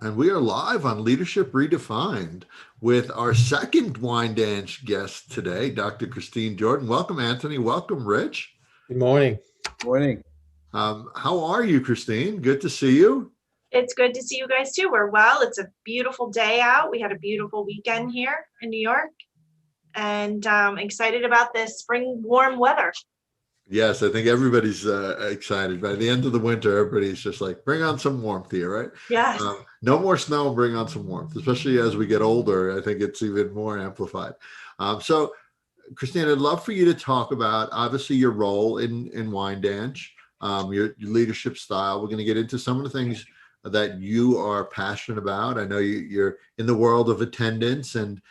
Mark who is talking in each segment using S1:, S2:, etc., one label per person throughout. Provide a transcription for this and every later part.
S1: And we are live on Leadership Redefined with our second wine dance guest today, Dr. Christine Jordan. Welcome, Anthony. Welcome, Rich.
S2: Good morning.
S3: Morning.
S1: How are you, Christine? Good to see you.
S4: It's good to see you guys too. We're well. It's a beautiful day out. We had a beautiful weekend here in New York, and excited about this spring warm weather.
S1: Yes, I think everybody's excited. By the end of the winter, everybody's just like, bring on some warmth here, right?
S4: Yes.
S1: No more snow, bring on some warmth, especially as we get older. I think it's even more amplified. So, Christine, I'd love for you to talk about, obviously, your role in Wine Dance, your leadership style. We're going to get into some of the things that you are passionate about. I know you're in the world of attendance and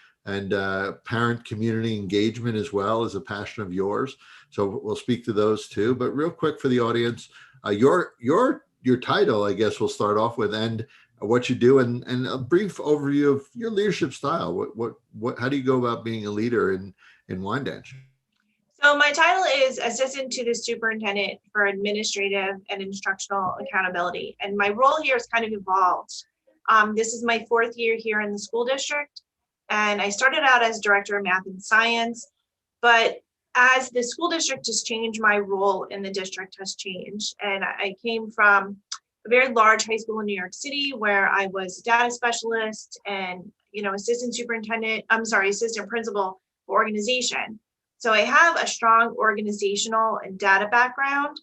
S1: parent community engagement as well is a passion of yours. So we'll speak to those too. But real quick for the audience, your title, I guess we'll start off with, and what you do, and a brief overview of your leadership style. What how do you go about being a leader in Wine Dance?
S4: So my title is Assistant to the Superintendent for Administrative and Instructional Accountability. And my role here has kind of evolved. This is my fourth year here in the school district. And I started out as Director of Math and Science, but as the school district has changed, my role in the district has changed. And I came from a very large high school in New York City where I was a data specialist and, assistant principal for organization. So I have a strong organizational and data background,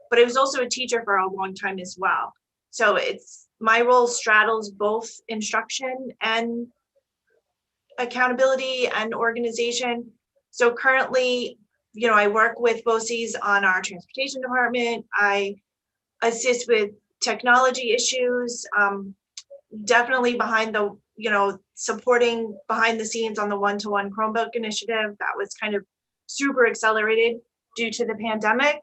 S4: but I was also a teacher for a long time as well. So my role straddles both instruction and accountability and organization. So currently, I work with BOCES on our transportation department. I assist with technology issues, definitely behind the, supporting behind the scenes on the one-to-one Chromebook initiative that was kind of super accelerated due to the pandemic.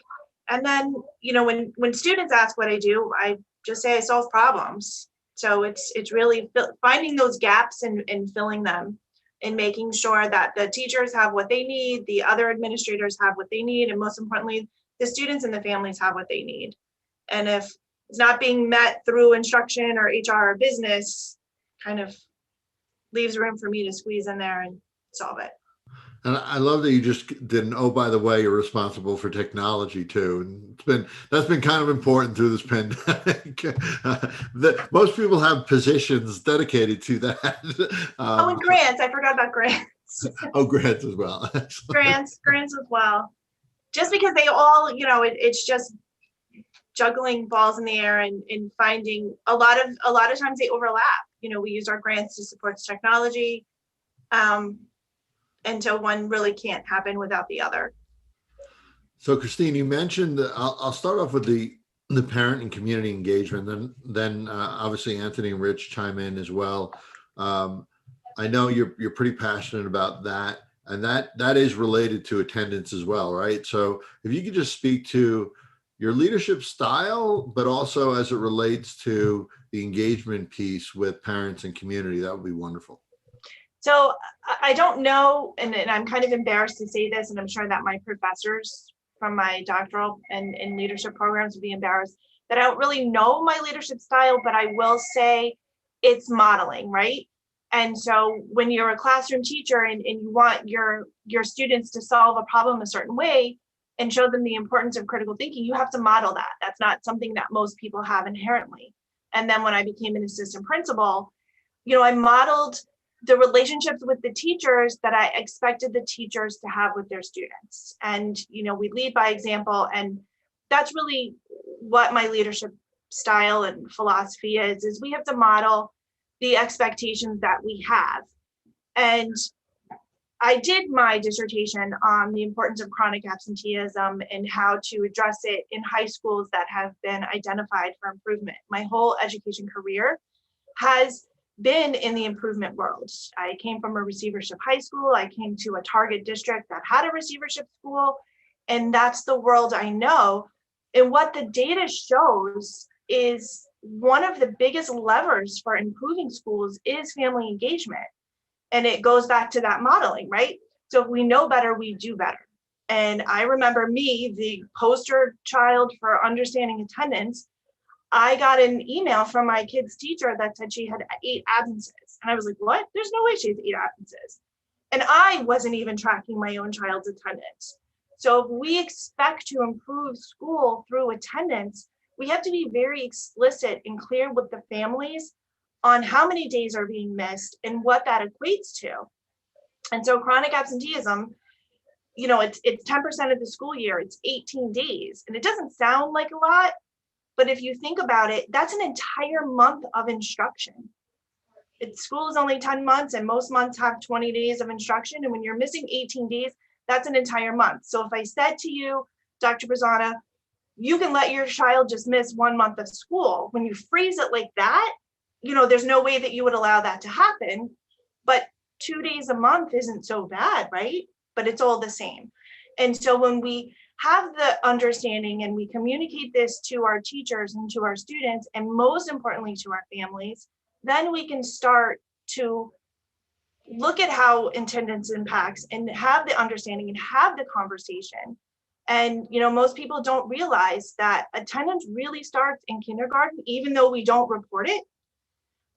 S4: And then, when students ask what I do, I just say I solve problems. So it's really finding those gaps and filling them, and making sure that the teachers have what they need, the other administrators have what they need, and most importantly, the students and the families have what they need. And if it's not being met through instruction or HR or business, kind of leaves room for me to squeeze in there and solve it.
S1: And I love that you just didn't. Oh, by the way, you're responsible for technology too, and that's been kind of important through this pandemic. Most people have positions dedicated to that.
S4: And grants. I forgot about grants.
S1: Oh, grants as well.
S4: grants as well. Just because they all, it's just juggling balls in the air and finding a lot of times they overlap. We use our grants to support technology. Until one really can't happen without the other.
S1: So, Christine, you mentioned, I'll start off with the parent and community engagement, then obviously Anthony and Rich chime in as well. I know you're pretty passionate about that, and that is related to attendance as well, right? So if you could just speak to your leadership style, but also as it relates to the engagement piece with parents and community, that would be wonderful.
S4: So I don't know, and I'm kind of embarrassed to say this, and I'm sure that my professors from my doctoral and leadership programs would be embarrassed, that I don't really know my leadership style, but I will say it's modeling, right? And so when you're a classroom teacher and you want your students to solve a problem a certain way and show them the importance of critical thinking, you have to model that. That's not something that most people have inherently. And then when I became an assistant principal, I modeled the relationships with the teachers that I expected the teachers to have with their students. And, we lead by example. And that's really what my leadership style and philosophy is we have to model the expectations that we have. And I did my dissertation on the importance of chronic absenteeism and how to address it in high schools that have been identified for improvement. My whole education career has been in the improvement world. I came from a receivership high school. I came to a target district that had a receivership school, and that's the world I know. And what the data shows is one of the biggest levers for improving schools is family engagement. And it goes back to that modeling, right? So if we know better, we do better. And I remember me, the poster child for understanding attendance, I got an email from my kid's teacher that said she had 8 absences. And I was like, what? There's no way she has 8 absences. And I wasn't even tracking my own child's attendance. So if we expect to improve school through attendance, we have to be very explicit and clear with the families on how many days are being missed and what that equates to. And so chronic absenteeism, it's 10% of the school year, it's 18 days. And it doesn't sound like a lot, but if you think about it, that's an entire month of instruction. School is only 10 months and most months have 20 days of instruction. And when you're missing 18 days, that's an entire month. So if I said to you, Dr. Brazana, you can let your child just miss 1 month of school. When you phrase it like that, there's no way that you would allow that to happen. But 2 days a month isn't so bad, right? But it's all the same. And so when we have the understanding and we communicate this to our teachers and to our students, and most importantly to our families, then we can start to look at how attendance impacts and have the understanding and have the conversation. And most people don't realize that attendance really starts in kindergarten, even though we don't report it.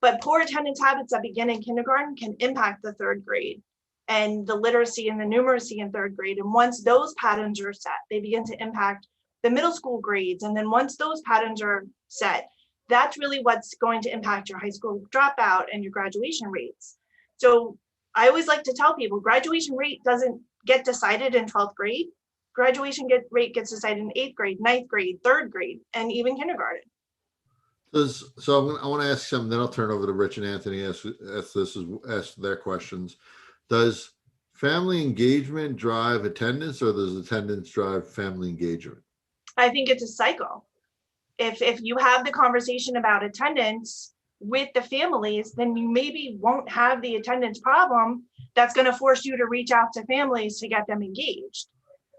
S4: But poor attendance habits that begin in kindergarten can impact the 3rd grade and the literacy and the numeracy in 3rd grade. And once those patterns are set, they begin to impact the middle school grades. And then once those patterns are set, that's really what's going to impact your high school dropout and your graduation rates. So I always like to tell people graduation rate doesn't get decided in 12th grade. Graduation rate gets decided in 8th grade, 9th grade, 3rd grade, and even kindergarten.
S1: I want to ask something, then I'll turn over to Rich and Anthony, ask their questions. Does family engagement drive attendance, or does attendance drive family engagement?
S4: I think it's a cycle. If you have the conversation about attendance with the families, then you maybe won't have the attendance problem that's going to force you to reach out to families to get them engaged.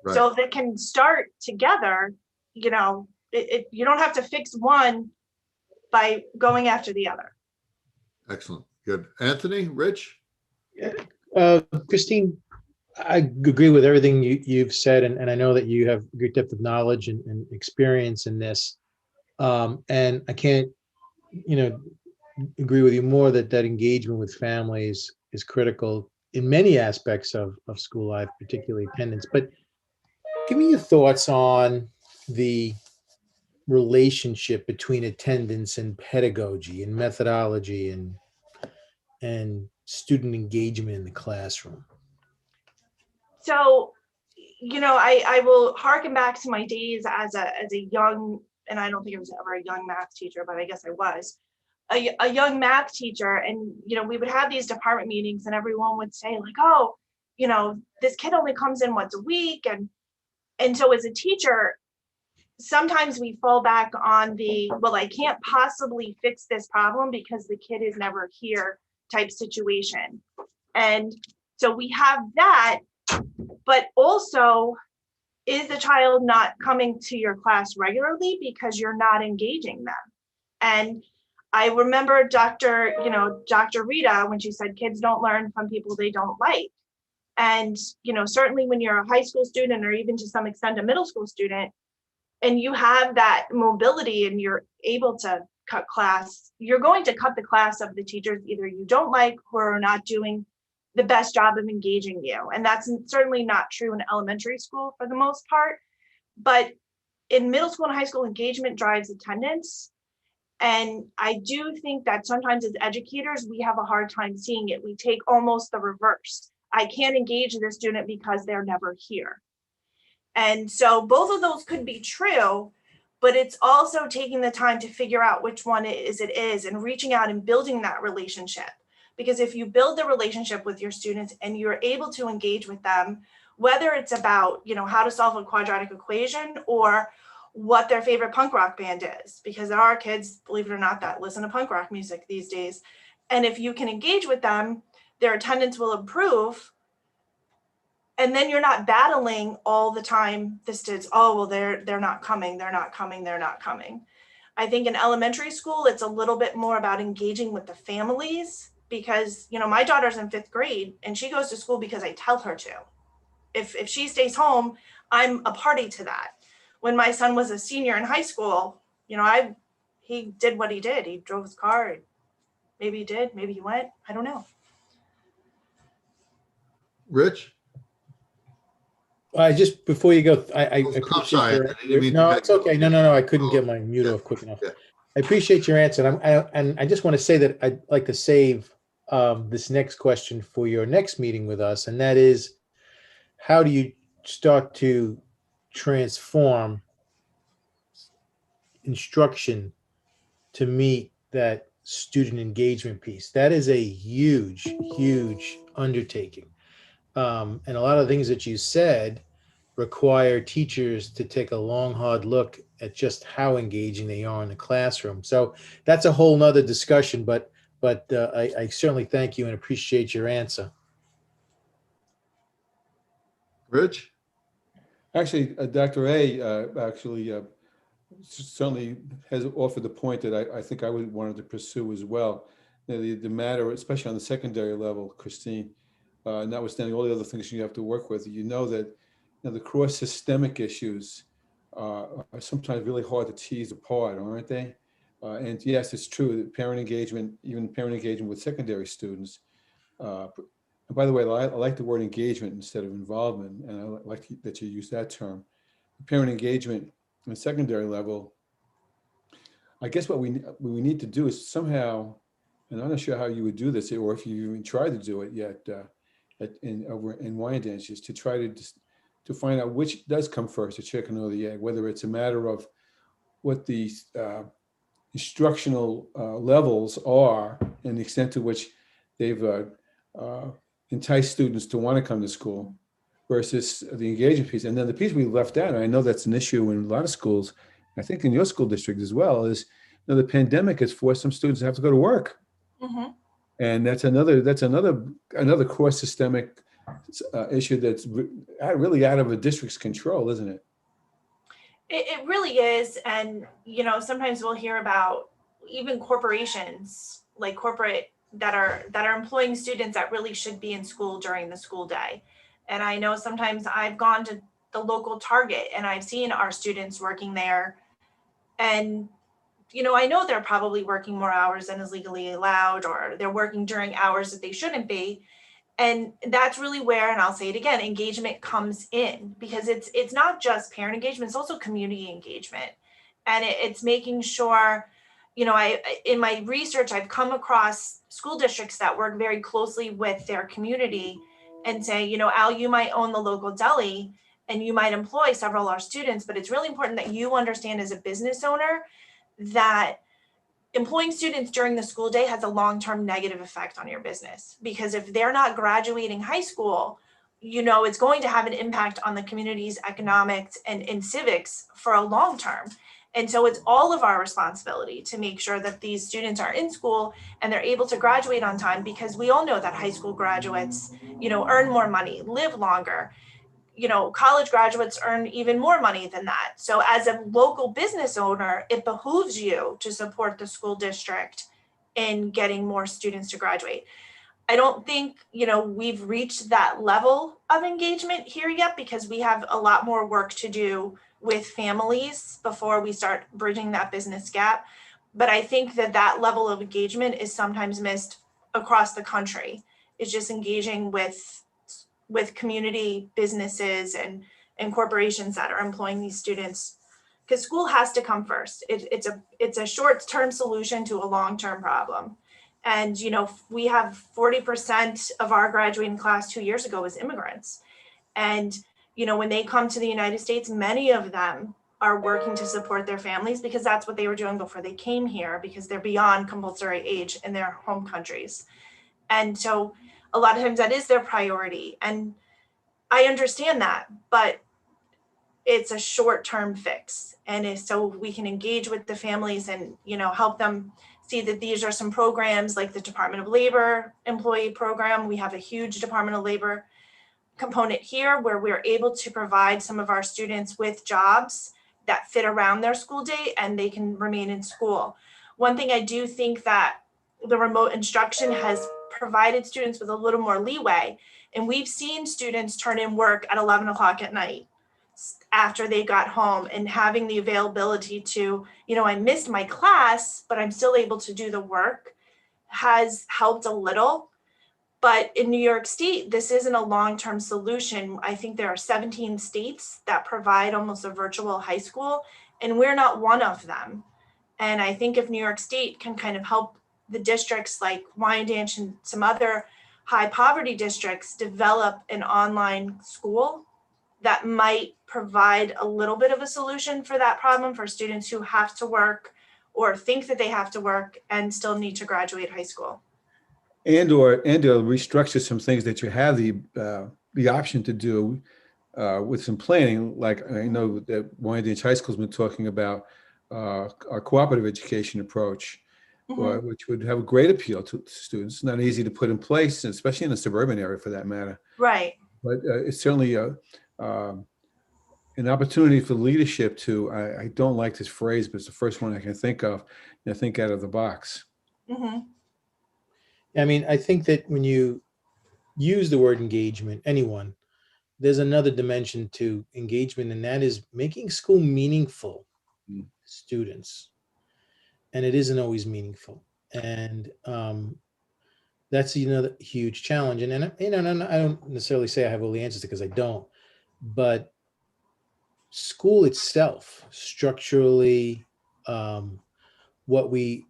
S4: Right. So if it can start together, you don't have to fix one by going after the other.
S1: Excellent. Good. Anthony, Rich?
S2: Christine, I agree with everything you've said, and I know that you have great depth of knowledge and experience in this. And I can't, agree with you more that engagement with families is critical in many aspects of school life, particularly attendance. But give me your thoughts on the relationship between attendance and pedagogy and methodology and student engagement in the classroom.
S4: So, I will harken back to my days as a young, and I don't think I was ever a young math teacher, but I guess I was a young math teacher. And, we would have these department meetings and everyone would say like, oh, this kid only comes in once a week. And so as a teacher, sometimes we fall back on well, I can't possibly fix this problem because the kid is never here type situation. And so we have that, but also, is the child not coming to your class regularly because you're not engaging them? And I remember Dr. Rita, when she said kids don't learn from people they don't like. And, certainly when you're a high school student or even to some extent a middle school student, and you have that mobility and you're able to cut class, you're going to cut the class of the teachers either you don't like or are not doing the best job of engaging you. And that's certainly not true in elementary school for the most part. But in middle school and high school, engagement drives attendance. And I do think that sometimes as educators, we have a hard time seeing it. We take almost the reverse. I can't engage the student because they're never here. And so both of those could be true, but it's also taking the time to figure out which one it is and reaching out and building that relationship. Because if you build the relationship with your students and you're able to engage with them, whether it's about, how to solve a quadratic equation or what their favorite punk rock band is, because there are kids, believe it or not, that listen to punk rock music these days. And if you can engage with them, their attendance will improve. And then you're not battling all the time. They're not coming. They're not coming. They're not coming. I think in elementary school, it's a little bit more about engaging with the families because, my daughter's in 5th grade and she goes to school because I tell her to. If she stays home, I'm a party to that. When my son was a senior in high school, he did what he did. He drove his car. Maybe he did, maybe he went, I don't know.
S1: Rich?
S2: I just, before you go, I
S1: I'm
S2: appreciate
S1: sorry,
S2: your,
S1: I didn't mean to
S2: no,
S1: cut
S2: it's
S1: you
S2: okay.
S1: off.
S2: No, I couldn't
S1: Oh,
S2: get my mute
S1: yeah,
S2: off quick enough.
S1: yeah.
S2: I appreciate your answer. And I just want to say that I'd like to save this next question for your next meeting with us. And that is, how do you start to transform instruction to meet that student engagement piece? That is a huge, huge undertaking. And a lot of things that you said require teachers to take a long, hard look at just how engaging they are in the classroom. So that's a whole nother discussion, but I certainly thank you and appreciate your answer.
S1: Rich?
S3: Actually, Dr. A actually certainly has offered the point that I think I would wanted to pursue as well. You know, the matter, especially on the secondary level, Christine, notwithstanding all the other things you have to work with, you know that the cross systemic issues are sometimes really hard to tease apart, aren't they? And yes, it's true that parent engagement, even parent engagement with secondary students. And by the way, I like the word engagement instead of involvement, and I like that you use that term. Parent engagement on secondary level, I guess what we need to do is somehow, and I'm not sure how you would do this, or if you even tried to do it yet, over in Wyandanch, is to try to find out which does come first, the chicken or the egg, whether it's a matter of what the instructional levels are and the extent to which they've entice students to want to come to school versus the engagement piece. And then the piece we left out, and I know that's an issue in a lot of schools, I think in your school district as well, is the pandemic has forced some students to have to go to work.
S4: Mm-hmm.
S3: And that's another cross systemic issue that's really out of a district's control, isn't it?
S4: It really is. And, sometimes we'll hear about even corporations, like corporate that are employing students that really should be in school during the school day. And I know sometimes I've gone to the local Target and I've seen our students working there. And, I know they're probably working more hours than is legally allowed, or they're working during hours that they shouldn't be. And that's really where, and I'll say it again, engagement comes in, because it's not just parent engagement, it's also community engagement. And it's making sure, in my research, I've come across school districts that work very closely with their community and say, Al, you might own the local deli and you might employ several of our students, but it's really important that you understand as a business owner that employing students during the school day has a long-term negative effect on your business, because if they're not graduating high school, it's going to have an impact on the community's economics and civics for a long term. And so it's all of our responsibility to make sure that these students are in school and they're able to graduate on time, because we all know that high school graduates, earn more money, live longer. College graduates earn even more money than that. So as a local business owner, it behooves you to support the school district in getting more students to graduate. I don't think, we've reached that level of engagement here yet, because we have a lot more work to do with families before we start bridging that business gap. But I think that level of engagement is sometimes missed across the country. It's just engaging with community businesses and corporations that are employing these students, because school has to come first. It's a short-term solution to a long-term problem. And we have 40% of our graduating class 2 years ago was immigrants. And when they come to the United States, many of them are working to support their families, because that's what they were doing before they came here, because they're beyond compulsory age in their home countries. And so a lot of times that is their priority. And I understand that, but it's a short-term fix. And so we can engage with the families and, help them see that these are some programs like the Department of Labor employee program. We have a huge Department of Labor component here where we're able to provide some of our students with jobs that fit around their school day and they can remain in school. One thing I do think that the remote instruction has provided students with a little more leeway, and we've seen students turn in work at 11 o'clock at night. after they got home, and having the availability to, I missed my class, but I'm still able to do the work, has helped a little. But in New York State, this isn't a long-term solution. I think there are 17 states that provide almost a virtual high school, and we're not one of them. And I think if New York State can kind of help the districts like Wyandanch and some other high poverty districts develop an online school, that might provide a little bit of a solution for that problem for students who have to work or think that they have to work and still need to graduate high school.
S3: And/or restructure some things that you have the option to do with some planning. Like I know that Wyandanch High School's been talking about our cooperative education approach, which would have a great appeal to students. It's not easy to put in place, especially in a suburban area for that matter.
S4: Right.
S3: But it's certainly an opportunity for leadership to, I don't like this phrase, but it's the first one I can think of, think out of the box.
S2: I mean, I think that when you use the word engagement, anyone, there's another dimension to engagement, and that is making school meaningful to students. And it isn't always meaningful. And that's another huge challenge. And I don't necessarily say I have all the answers because I don't, but school itself, structurally, what we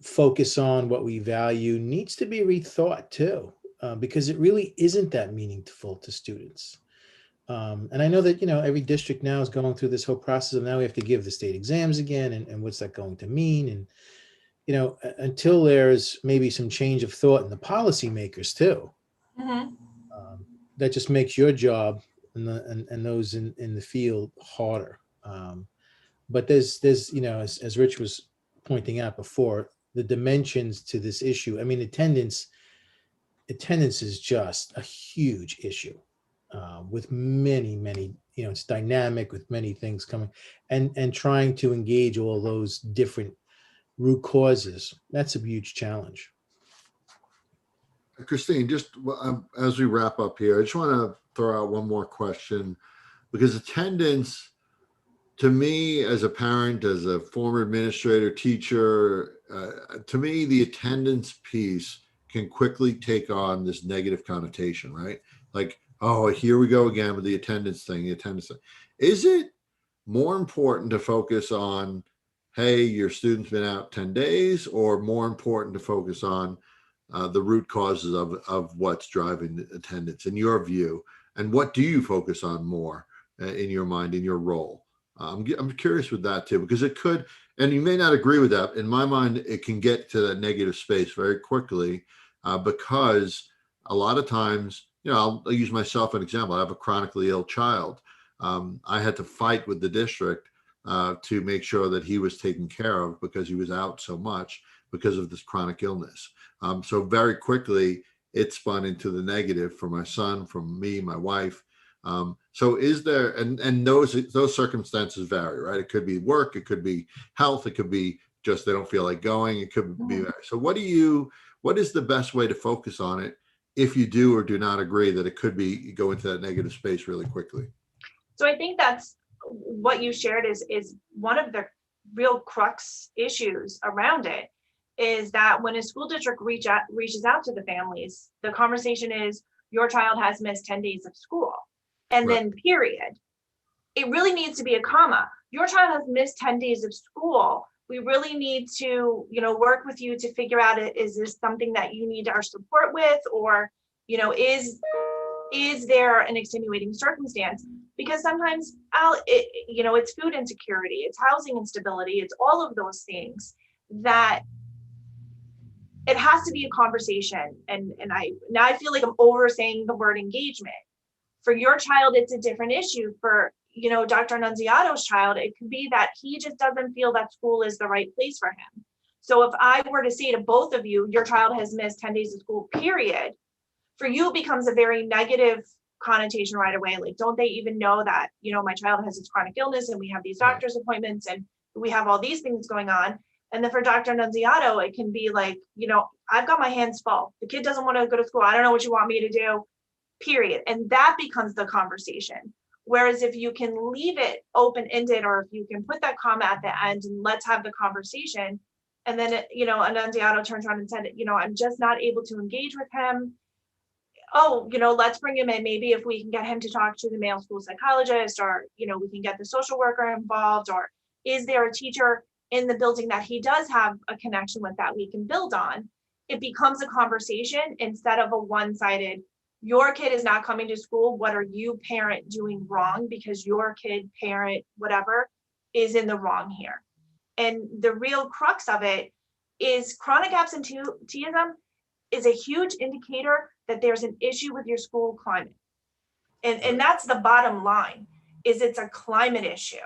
S2: focus on, what we value, needs to be rethought too, because it really isn't that meaningful to students. And I know that, every district now is going through this whole process of now we have to give the state exams again, and what's that going to mean? And, until there's maybe some change of thought in the policymakers too, that just makes your job and those in the field harder. But there's as Rich was pointing out before, the dimensions to this issue. I mean, attendance is just a huge issue with many, it's dynamic with many things coming, and trying to engage all those different root causes. That's a huge challenge.
S1: Christine, just as we wrap up here, I just want to throw out one more question, because attendance, to me, as a parent, as a former administrator, teacher, to me, the attendance piece can quickly take on this negative connotation, right? Like, oh, here we go again with the attendance thing, Is it more important to focus on, hey, your student's been out 10 days, or more important to focus on the root causes of what's driving the attendance in your view? And what do you focus on more in your mind, in your role? I'm curious with that too, because it could, and you may not agree with that. In my mind, it can get to that negative space very quickly because a lot of times, I'll use myself as an example. I have a chronically ill child. I had to fight with the district to make sure that he was taken care of because he was out so much because of this chronic illness. So very quickly, it spun into the negative for my son, from me, my wife. So is there, and those circumstances vary, right? It could be work, it could be health, it could be just they don't feel like going, it could be. So what is the best way to focus on it if you do or do not agree that it could be go into that negative space really quickly?
S4: So I think that's what you shared is one of the real crux issues around it, is that when a school district reaches out to the families, the conversation is, your child has missed 10 days of school. And
S1: Right.
S4: then period. It really needs to be a comma. Your child has missed 10 days of school. We really need to, work with you to figure out, is this something that you need our support with, or, is there an extenuating circumstance? Because sometimes it's food insecurity, it's housing instability, it's all of those things that it has to be a conversation. And I feel like I'm over saying the word engagement. For your child, it's a different issue. For, Dr. Annunziato's child, it could be that he just doesn't feel that school is the right place for him. So if I were to say to both of you, your child has missed 10 days of school, period, for you, it becomes a very negative connotation right away. Like, don't they even know that, my child has this chronic illness and we have these doctor's appointments and we have all these things going on. And then for Dr. Annunziato, it can be like, I've got my hands full. The kid doesn't want to go to school. I don't know what you want me to do, period. And that becomes the conversation. Whereas if you can leave it open-ended, or if you can put that comma at the end and let's have the conversation, and then, Annunziato turns around and said, I'm just not able to engage with him. Oh, let's bring him in. Maybe if we can get him to talk to the male school psychologist, or, we can get the social worker involved, or is there a teacher in the building that he does have a connection with that we can build on? It becomes a conversation instead of a one-sided, your kid is not coming to school. What are you, parent, doing wrong? Because your kid, parent, whatever, is in the wrong here. And the real crux of it is chronic absenteeism is a huge indicator that there's an issue with your school climate. And that's the bottom line, is it's a climate issue.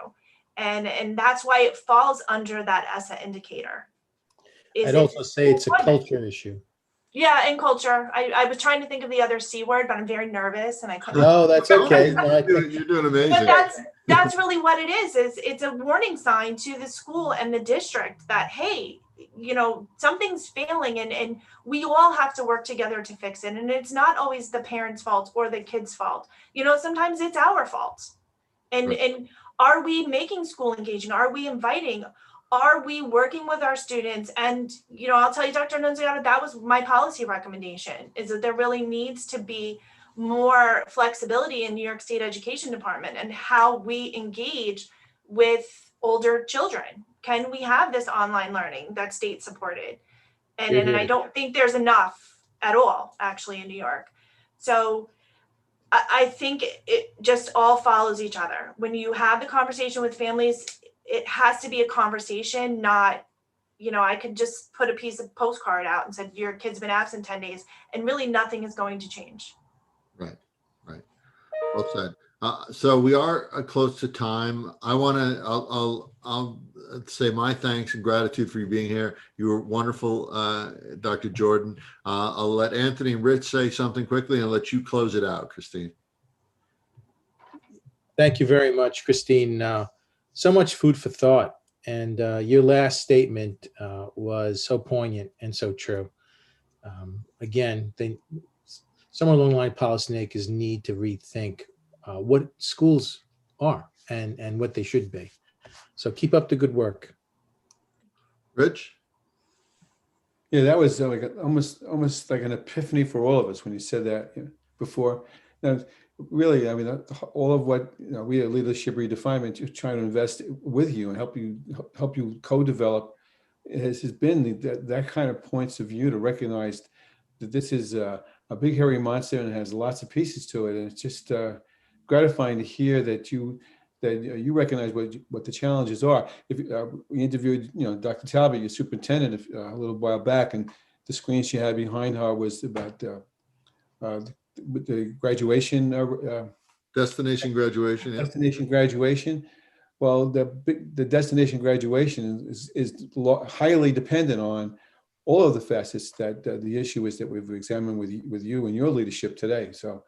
S4: And that's why it falls under that ESSA indicator.
S2: I'd also say it's a culture issue.
S4: Yeah, and culture. I was trying to think of the other C word, but I'm very nervous and I couldn't.
S2: No, that's okay. No,
S1: You're doing amazing.
S4: But that's really what it is it's a warning sign to the school and the district that, hey, something's failing, and we all have to work together to fix it. And it's not always the parents' fault or the kids' fault. Sometimes it's our fault. And are we making school engaging? Are we inviting? Are we working with our students? And, I'll tell you, Dr. Annunziato, that was my policy recommendation, is that there really needs to be more flexibility in New York State Education Department and how we engage with older children. Can we have this online learning that's state supported? And I don't think there's enough at all, actually, in New York. So I think it just all follows each other. When you have the conversation with families, it has to be a conversation, not, I could just put a piece of postcard out and said, your kid's been absent 10 days, and really nothing is going to change.
S1: Right. Well said. So we are close to time. I'll say my thanks and gratitude for you being here. You were wonderful, Dr. Jordan. I'll let Anthony and Rich say something quickly and let you close it out, Christine.
S2: Thank you very much, Christine. So much food for thought. And your last statement was so poignant and so true. Again, somewhere along the line, policymakers need to rethink what schools are and what they should be. So keep up the good work.
S1: Rich?
S3: Yeah, that was like almost like an epiphany for all of us when you said that before. Now, really, I mean, all of what we at Leadership Redefined are trying to invest with you and help you co-develop has been that kind of points of view to recognize that this is a big hairy monster and it has lots of pieces to it, and it's just gratifying to hear that you recognize what the challenges are. If we interviewed Dr. Talbot, your superintendent, a little while back, and the screen she had behind her was about the graduation.
S1: Destination graduation. Yeah.
S3: Destination graduation. Well, the destination graduation is highly dependent on all of the facets that the issue is that we've examined with you and your leadership today. So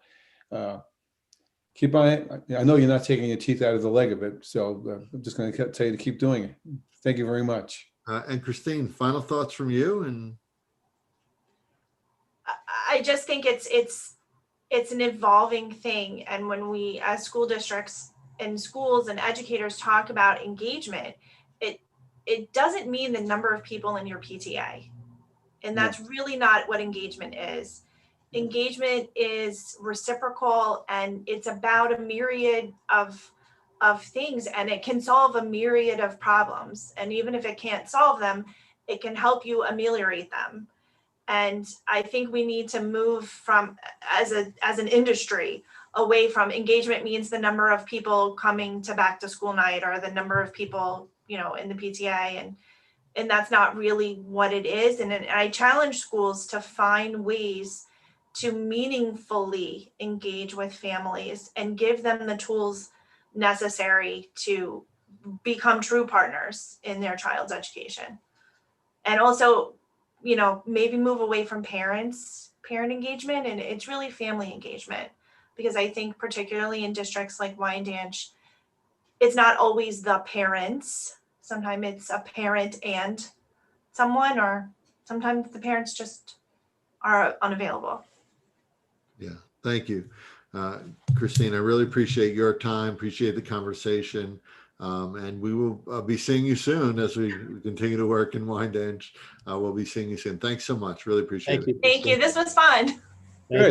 S3: keep on it. I know you're not taking your teeth out of the leg of it, so I'm just going to tell you to keep doing it. Thank you very much.
S1: And Christine, final thoughts from you? And
S4: I just think it's an evolving thing, and when we, as school districts and schools and educators, talk about engagement, it doesn't mean the number of people in your PTA, and that's really not what engagement is. Engagement is reciprocal, and it's about a myriad of things, and it can solve a myriad of problems. And even if it can't solve them, it can help you ameliorate them. And I think we need to move from, as an industry, away from engagement means the number of people coming to back to school night or the number of people, in the PTA, and that's not really what it is. And I challenge schools to find ways to meaningfully engage with families and give them the tools necessary to become true partners in their child's education. And also, maybe move away from parent engagement, and it's really family engagement, because I think particularly in districts like Wyandanch, it's not always the parents. Sometimes it's a parent and someone, or sometimes the parents just are unavailable.
S1: yeah, thank you. Christine, I really appreciate your time, appreciate the conversation. And we will be seeing you soon as we continue to work in Wyandanch. We'll be seeing you soon. Thanks so much. Really appreciate
S2: Thank
S1: it.
S2: you.
S4: Thank you. This was fun.